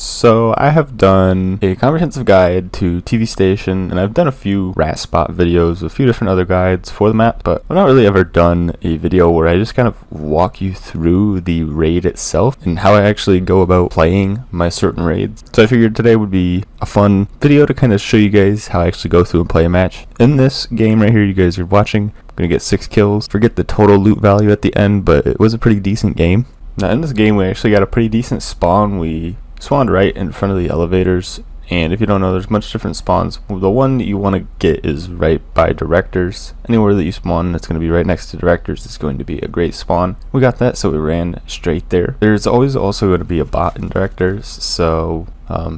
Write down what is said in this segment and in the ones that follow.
So I have done a comprehensive guide to TV Station, and I've done a few rat spot videos with a few different other guides for the map, but I've not really ever done a video where I just kind of walk you through the raid itself and how I actually go about playing my certain raids. So I figured today would be a fun video to kind of show you guys how I actually go through and play a match. In this game right here you guys are watching, I'm going to get 6 kills. Forget the total loot value at the end, but it was a pretty decent game. Now in this game we actually got a pretty decent spawn. We spawned right in front of the elevators, and if you don't know, there's much different spawns. The one that you want to get is right by directors. Anywhere that you spawn it's going to be right next to directors is going to be a great spawn. We got that, so we ran straight there. There's always also going to be a bot in directors, so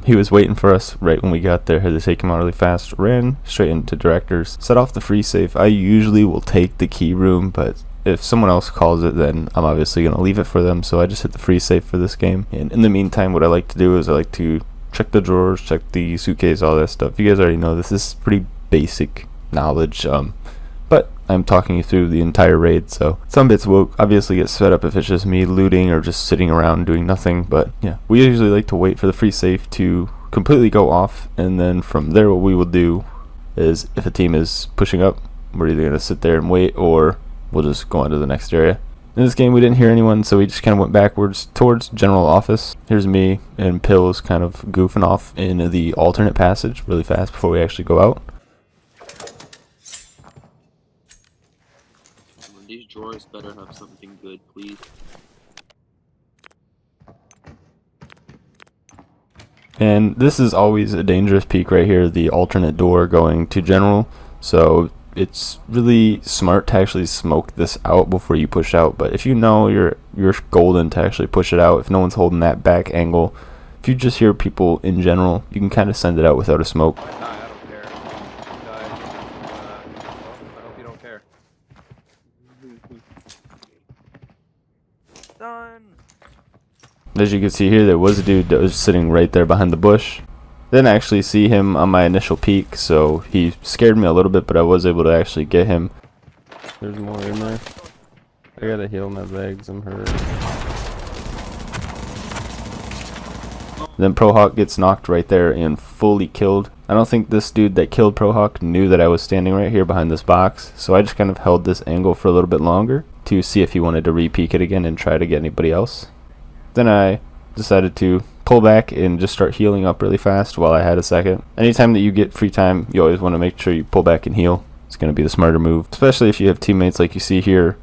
he was waiting for us right when we got there. Had to take him out really fast, ran straight into directors, set off the free safe. I usually will take the key room, but if someone else calls it, then I'm obviously going to leave it for them, so I just hit the free safe for this game. And in the meantime, what I like to do is I like to check the drawers, check the suitcase, all that stuff. You guys already know this is pretty basic knowledge, but I'm talking you through the entire raid, so some bits will obviously get sped up if it's just me looting or just sitting around doing nothing. But yeah, we usually like to wait for the free safe to completely go off, and then from there what we will do is if a team is pushing up, we're either going to sit there and wait, or we'll just go on to the next area. In this game we didn't hear anyone, so we just kind of went backwards towards general office. Here's me and Pills kind of goofing off in the alternate passage really fast before we actually go out. These drawers better have something good, please. And this is always a dangerous peak right here, the alternate door going to general. So it's really smart to actually smoke this out before you push out, but if you know you're golden to actually push it out, if no one's holding that back angle, if you just hear people in general, you can kind of send it out without a smoke. I don't care. I hope you don't care. Done. As you can see here, there was a dude that was sitting right there behind the bush. Didn't actually see him on my initial peek, so he scared me a little bit, but I was able to actually get him. There's more in there. I gotta heal my legs, I'm hurt. Then ProHawk gets knocked right there and fully killed. I don't think this dude that killed ProHawk knew that I was standing right here behind this box, so I just kind of held this angle for a little bit longer to see if he wanted to re-peek it again and try to get anybody else. Then I decided to pull back and just start healing up really fast while I had a second. Anytime that you get free time, you always want to make sure you pull back and heal. It's going to be the smarter move, especially if you have teammates like you see here.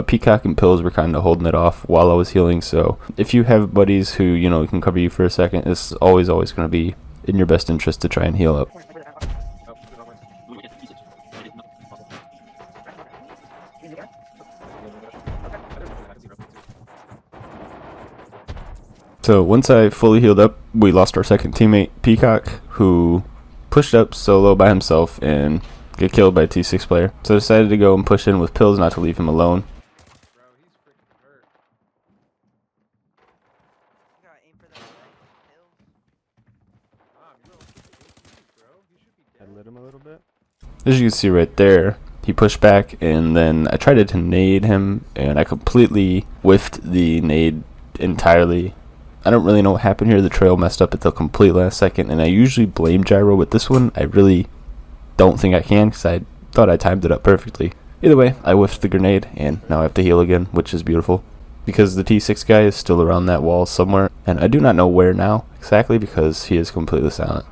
Peacock and Pills were kind of holding it off while I was healing, so if you have buddies who, you know, can cover you for a second, it's always going to be in your best interest to try and heal up. So once I fully healed up, we lost our second teammate, Peacock, who pushed up solo by himself and get killed by a T6 player. So I decided to go and push in with Pills, not to leave him alone. Bro, he's freaking hurt. You gotta aim for that Pills. You don't bro. He should be dead. I lit him a little bit. As you can see right there, he pushed back, and then I tried to nade him, and I completely whiffed the nade entirely. I don't really know what happened here. The trail messed up at the complete last second, and I usually blame gyro with this one. I really don't think I can, because I thought I timed it up perfectly. Either way, I whiffed the grenade, and now I have to heal again, which is beautiful, because the T6 guy is still around that wall somewhere, and I do not know where now exactly because he is completely silent.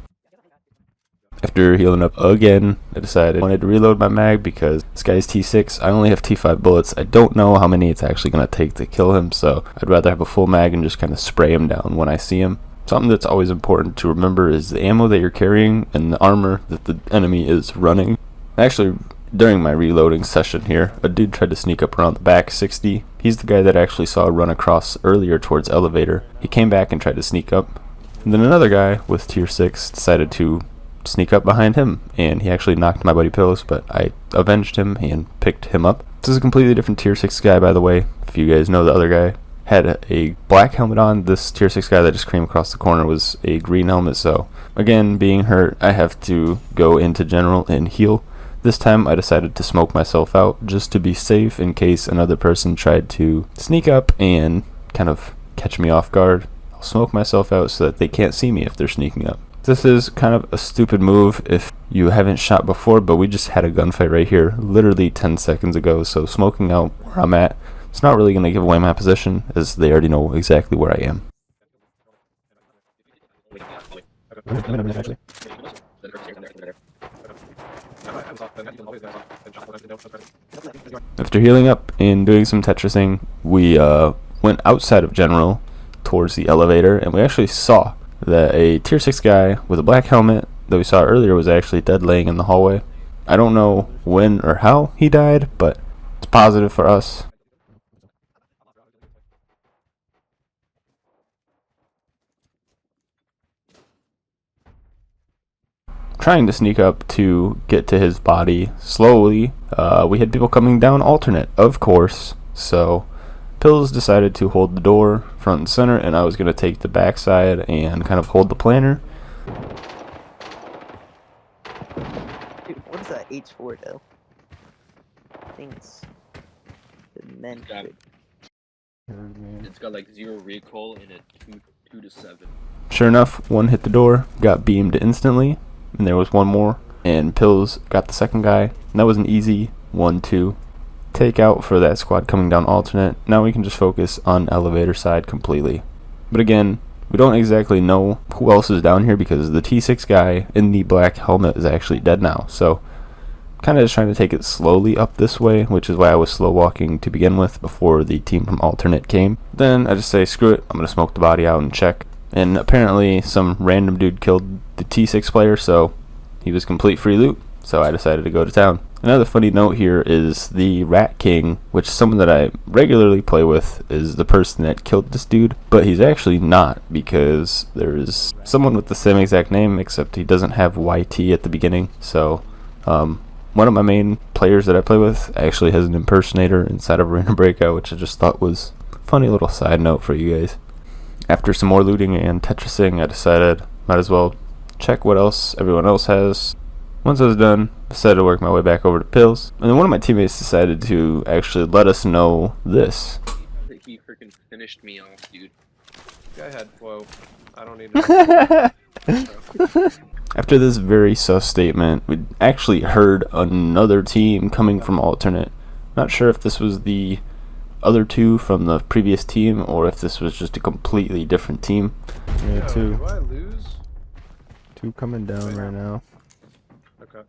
After healing up again, I decided I wanted to reload my mag because this guy's T6. I only have T5 bullets. I don't know how many it's actually going to take to kill him, so I'd rather have a full mag and just kind of spray him down when I see him. Something that's always important to remember is the ammo that you're carrying and the armor that the enemy is running. Actually, during my reloading session here, a dude tried to sneak up around the back 60. He's the guy that I actually saw run across earlier towards elevator. He came back and tried to sneak up. And then another guy with tier 6 decided to sneak up behind him, and he actually knocked my buddy Pills, but I avenged him and picked him up. This is a completely different tier 6 guy, by the way. If you guys know, the other guy had a black helmet on. This tier 6 guy that just came across the corner was a green helmet, so again, being hurt, I have to go into general and heal. This time I decided to smoke myself out just to be safe in case another person tried to sneak up and kind of catch me off guard. smoke myself out so that they can't see me if they're sneaking up. This is kind of a stupid move if you haven't shot before, but we just had a gunfight right here literally 10 seconds ago, so smoking out where I'm at, it's not really going to give away my position, as they already know exactly where I am. After healing up and doing some Tetrising, we went outside of General towards the elevator, and we actually saw that a tier 6 guy with a black helmet that we saw earlier was actually dead laying in the hallway. I don't know when or how he died, but it's positive for us. Trying to sneak up to get to his body slowly. We had people coming down alternate, of course, so Pills decided to hold the door front and center, and I was going to take the backside and kind of hold the planter. Dude, what is that H4 though? I think it's demented. It's got like 0 recoil and a 2 to 7. Sure enough, one hit the door, got beamed instantly, and there was one more, and Pills got the second guy, and that was an easy 1-2 take out for that squad coming down alternate. Now we can just focus on elevator side completely. But again, we don't exactly know who else is down here because the T6 guy in the black helmet is actually dead now, so kind of just trying to take it slowly up this way, which is why I was slow walking to begin with before the team from alternate came. Then I just say screw it, I'm gonna smoke the body out and check. And apparently some random dude killed the T6 player, so he was complete free loot, so I decided to go to town. Another funny note here is the Rat King, which is someone that I regularly play with, is the person that killed this dude, but he's actually not, because there's someone with the same exact name, except he doesn't have YT at the beginning. So one of my main players that I play with actually has an impersonator inside of arenabreakout, which I just thought was a funny little side note for you guys. After some more looting and Tetrising, I decided might as well check what else everyone else has. Once I was done, I decided to work my way back over to Pills, and then one of my teammates decided to actually let us know this. He freaking finished me off, dude. Guy had whoa. I don't need to. After this very sus statement, we actually heard another team coming from alternate. Not sure if this was the other two from the previous team or if this was just a completely different team. Yeah, two. Do I lose? Two coming down right now. Okay.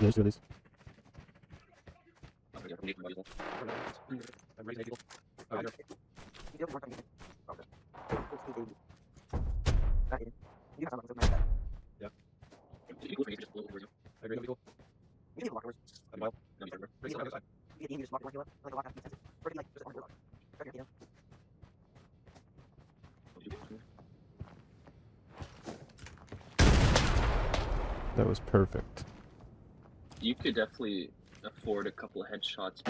There's release. That was perfect. You could definitely afford a couple of headshots.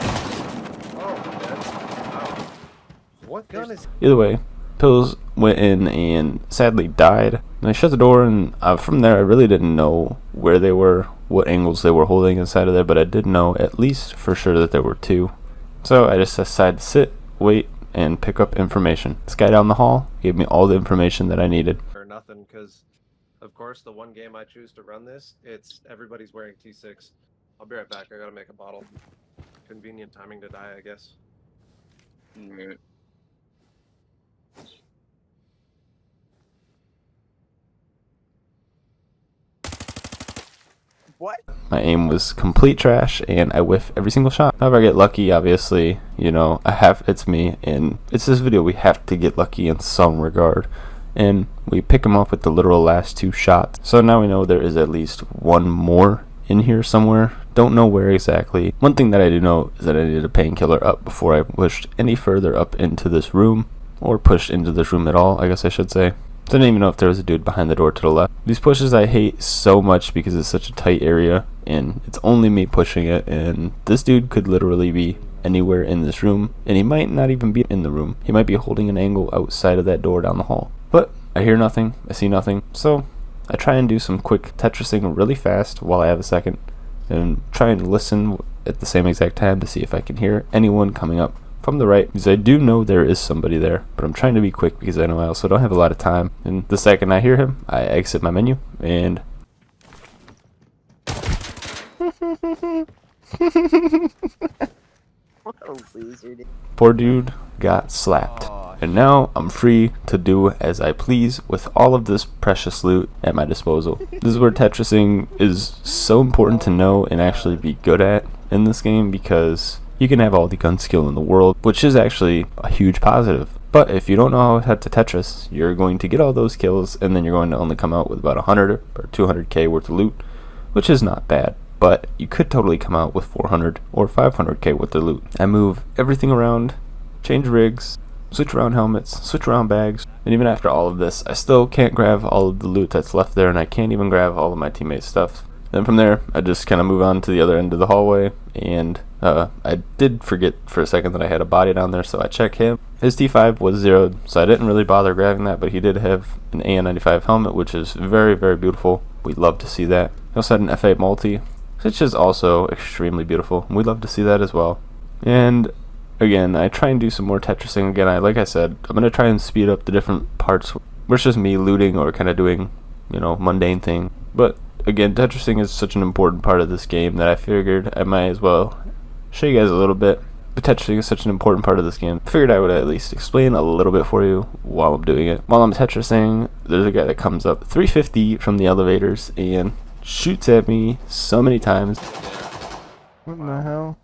Oh, what gun is? Either way, Pills went in and sadly died. And I shut the door, and from there I really didn't know where they were, what angles they were holding inside of there, but I did know at least for sure that there were two. So I just decided to sit, wait, and pick up information. This guy down the hall gave me all the information that I needed. Or nothing, because of course the one game I choose to run this, it's everybody's wearing T6. I'll be right back. I gotta make a bottle. Convenient timing to die, I guess. Right. What? My aim was complete trash, and I whiff every single shot. However, I get lucky, obviously, you know, it's me, and it's this video, we have to get lucky in some regard. And we pick him off with the literal last two shots. So now we know there is at least one more in here somewhere. Don't know where exactly. One thing that I do know is that I needed a painkiller up before I pushed any further up into this room, or pushed into this room at all, I guess I should say. Didn't even know if there was a dude behind the door to the left. These pushes I hate so much because it's such a tight area, and it's only me pushing it, and this dude could literally be anywhere in this room, and he might not even be in the room. He might be holding an angle outside of that door down the hall. But I hear nothing, I see nothing, so I try and do some quick Tetrising really fast while I have a second, and try and listen at the same exact time to see if I can hear anyone coming up from the right, because I do know there is somebody there, but I'm trying to be quick because I know I also don't have a lot of time. And the second I hear him, I exit my menu and What a loser, dude. poor dude got slapped. And now I'm free to do as I please with all of this precious loot at my disposal. This is where Tetrising is so important to know and actually be good at in this game, because you can have all the gun skill in the world, which is actually a huge positive. But if you don't know how to Tetris, you're going to get all those kills and then you're going to only come out with about 100 or 200k worth of loot, which is not bad. But you could totally come out with 400 or 500k worth of loot. I move everything around, change rigs, switch around helmets, switch around bags, and even after all of this, I still can't grab all of the loot that's left there, and I can't even grab all of my teammates' stuff. Then from there, I just kind of move on to the other end of the hallway, and I did forget for a second that I had a body down there, so I check him. His T5 was zeroed, so I didn't really bother grabbing that, but he did have an AN95 helmet, which is very, very beautiful. We'd love to see that. He also had an F8 multi, which is also extremely beautiful. We'd love to see that as well. And again, I try and do some more Tetrising. Again, like I said, I'm going to try and speed up the different parts where it's just me looting or kind of doing, mundane thing. But again, Tetrising is such an important part of this game that I figured I might as well show you guys a little bit. But Tetrising is such an important part of this game, I figured I would at least explain a little bit for you while I'm doing it. While I'm Tetrising, there's a guy that comes up 350 from the elevators and shoots at me so many times. What the hell?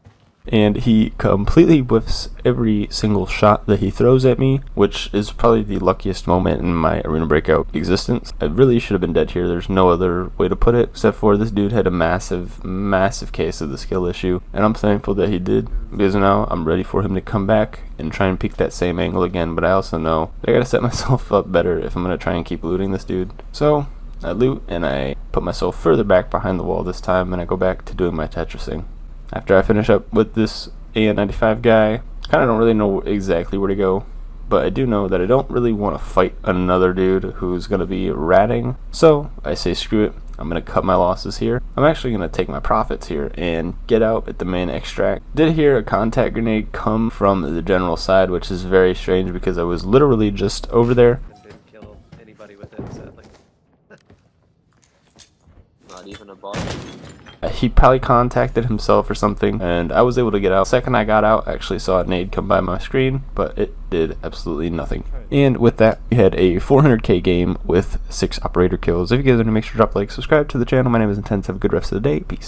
And he completely whiffs every single shot that he throws at me, which is probably the luckiest moment in my Arena Breakout existence. I really should have been dead here. There's no other way to put it, except for this dude had a massive, massive case of the skill issue, and I'm thankful that he did, because now I'm ready for him to come back and try and peek that same angle again. But I also know I gotta set myself up better if I'm gonna try and keep looting this dude. So I loot and I put myself further back behind the wall this time, and I go back to doing my Tetrising. After I finish up with this AN95 guy, kind of don't really know exactly where to go, but I do know that I don't really want to fight another dude who's going to be ratting, so I say screw it, I'm going to cut my losses here. I'm actually going to take my profits here and get out at the main extract. Did hear a contact grenade come from the general side, which is very strange because I was literally just over there. Didn't kill anybody with it, sadly. Not even a bot. He probably contacted himself or something, and I was able to get out. Second I got out, I actually saw a nade come by my screen, but it did absolutely nothing. And with that, we had a 400k game with 6 operator kills. If you guys want to make sure to drop a like, subscribe to the channel. My name is Intense. Have a good rest of the day. Peace.